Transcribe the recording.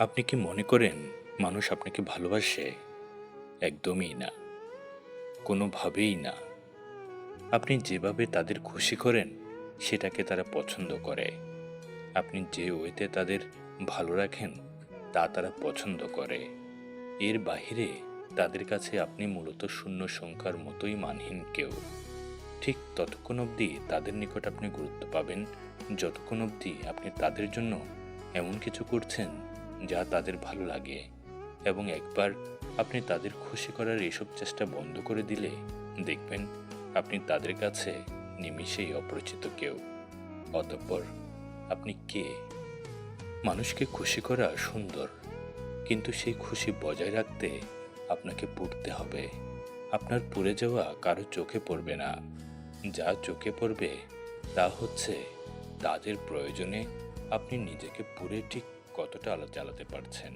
আপনি কি মনে করেন মানুষ আপনাকে ভালোবাসে? একদমই না, কোনোভাবেই না। আপনি যেভাবে তাদের খুশি করেন সেটাকে তারা পছন্দ করে। আপনি যে ওয়েতে তাদের ভালো রাখেন তা তারা পছন্দ করে। এর বাহিরে তাদের কাছে আপনি মূলত শূন্য সংখ্যার মতোই মানহীন কেউ। ঠিক ততক্ষণ অবধি তাদের নিকট আপনি গুরুত্ব পাবেন যতক্ষণ অবধি আপনি তাদের জন্য এমন কিছু করছেন যা তাদের ভালো লাগে। এবং একবার আপনি তাদের খুশি করার এসব চেষ্টা বন্ধ করে দিলে দেখবেন আপনি তাদের কাছে নিমিষেই অপরিচিত কেউ। অতঃপর আপনি কে? মানুষকে খুশি করা সুন্দর, কিন্তু সেই খুশি বজায় রাখতে আপনাকে পড়তে হবে। আপনার পুড়ে যাওয়া কারো চোখে পড়বে না। যা চোখে পড়বে তা হচ্ছে তাদের প্রয়োজনে আপনি নিজেকে পুড়ে ঠিক কতটা আলো জ্বালাতে পারছেন।